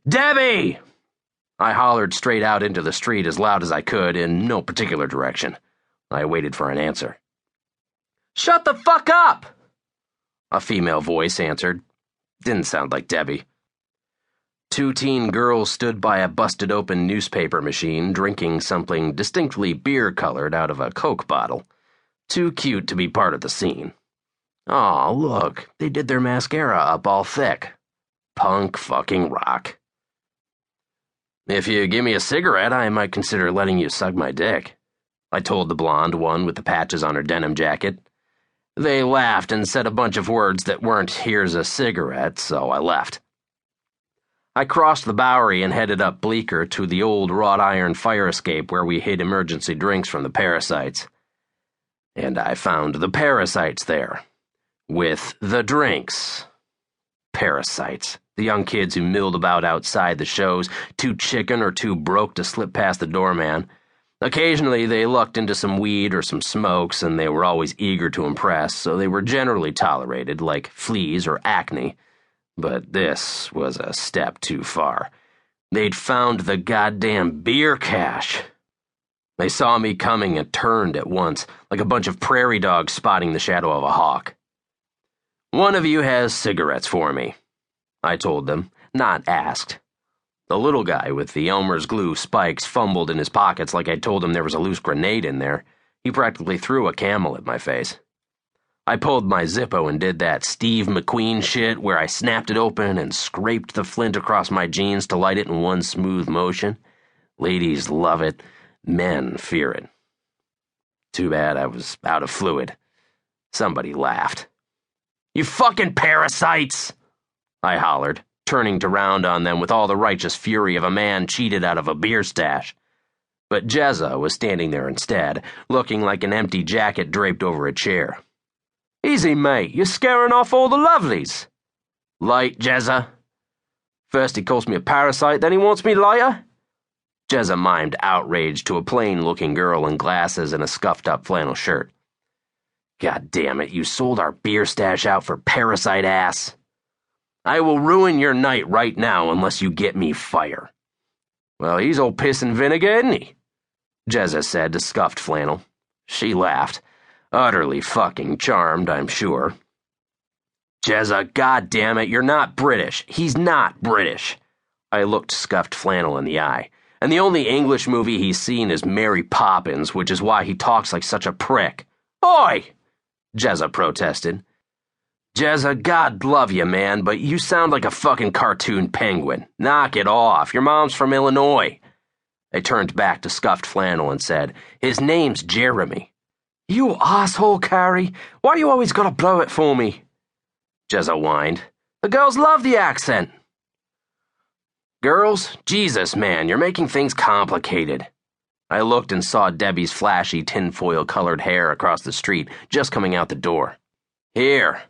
Debbie! I hollered straight out into the street as loud as I could, in no particular direction. I waited for an answer. Shut the fuck up! A female voice answered. Didn't sound like Debbie. Two teen girls stood by a busted-open newspaper machine, drinking something distinctly beer-colored out of a Coke bottle. Too cute to be part of the scene. Aw, look, they did their mascara up all thick. Punk fucking rock. If you give me a cigarette, I might consider letting you suck my dick, I told the blonde one with the patches on her denim jacket. They laughed and said a bunch of words that weren't "here's a cigarette," so I left. I crossed the Bowery and headed up Bleecker to the old wrought iron fire escape where we hid emergency drinks from the parasites. And I found the parasites there. With the drinks. Parasites. The young kids who milled about outside the shows, too chicken or too broke to slip past the doorman. Occasionally they lucked into some weed or some smokes, and they were always eager to impress, so they were generally tolerated, like fleas or acne. But this was a step too far. They'd found the goddamn beer cache. They saw me coming and turned at once, like a bunch of prairie dogs spotting the shadow of a hawk. One of you has cigarettes for me, I told them, not asked. The little guy with the Elmer's glue spikes fumbled in his pockets like I'd told him there was a loose grenade in there. He practically threw a Camel at my face. I pulled my Zippo and did that Steve McQueen shit where I snapped it open and scraped the flint across my jeans to light it in one smooth motion. Ladies love it. Men fear it. Too bad I was out of fluid. Somebody laughed. You fucking parasites! I hollered, turning to round on them with all the righteous fury of a man cheated out of a beer stash. But Jezza was standing there instead, looking like an empty jacket draped over a chair. Easy, mate, you're scaring off all the lovelies. Light, Jezza. First he calls me a parasite, then he wants me lighter? Jezza mimed outrage to a plain-looking girl in glasses and a scuffed-up flannel shirt. God damn it, you sold our beer stash out for parasite ass. I will ruin your night right now unless you get me fire. Well, he's old piss and vinegar, isn't he? Jezza said to Scuffed Flannel. She laughed, utterly fucking charmed, I'm sure. Jezza, goddammit, you're not British. He's not British. I looked Scuffed Flannel in the eye, and the only English movie he's seen is Mary Poppins, which is why he talks like such a prick. Oi! Jezza protested. Jezza, God love you, man, but you sound like a fucking cartoon penguin. Knock it off. Your mom's from Illinois. I turned back to Scuffed Flannel and said, His name's Jeremy. You asshole, Carey. Why do you always gotta blow it for me? Jezza whined. The girls love the accent. Girls? Jesus, man, you're making things complicated. I looked and saw Debbie's flashy tinfoil-colored hair across the street, just coming out the door. Here,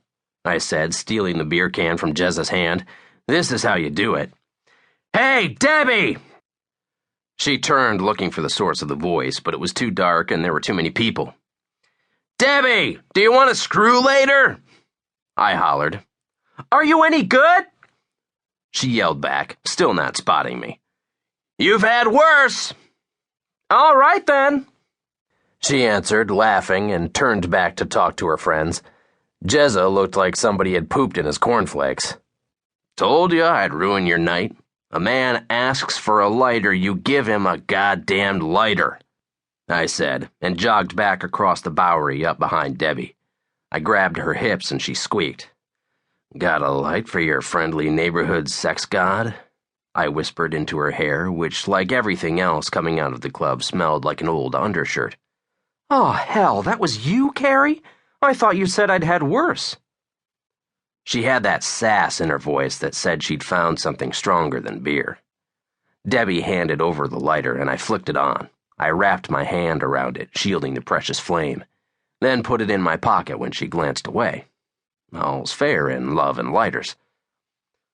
I said, stealing the beer can from Jezza's hand. This is how you do it. Hey, Debbie! She turned, looking for the source of the voice, but it was too dark and there were too many people. Debbie, do you want to screw later? I hollered. Are you any good? She yelled back, still not spotting me. You've had worse. All right, then. She answered, laughing, and turned back to talk to her friends. Jezza looked like somebody had pooped in his cornflakes. Told you I'd ruin your night. A man asks for a lighter, you give him a goddamned lighter, I said, and jogged back across the Bowery up behind Debbie. I grabbed her hips and she squeaked. Got a light for your friendly neighborhood sex god? I whispered into her hair, which, like everything else coming out of the club, smelled like an old undershirt. Oh, hell, that was you, Carey? I thought you said I'd had worse. She had that sass in her voice that said she'd found something stronger than beer. Debbie handed over the lighter, and I flicked it on. I wrapped my hand around it, shielding the precious flame, then put it in my pocket when she glanced away. All's fair in love and lighters.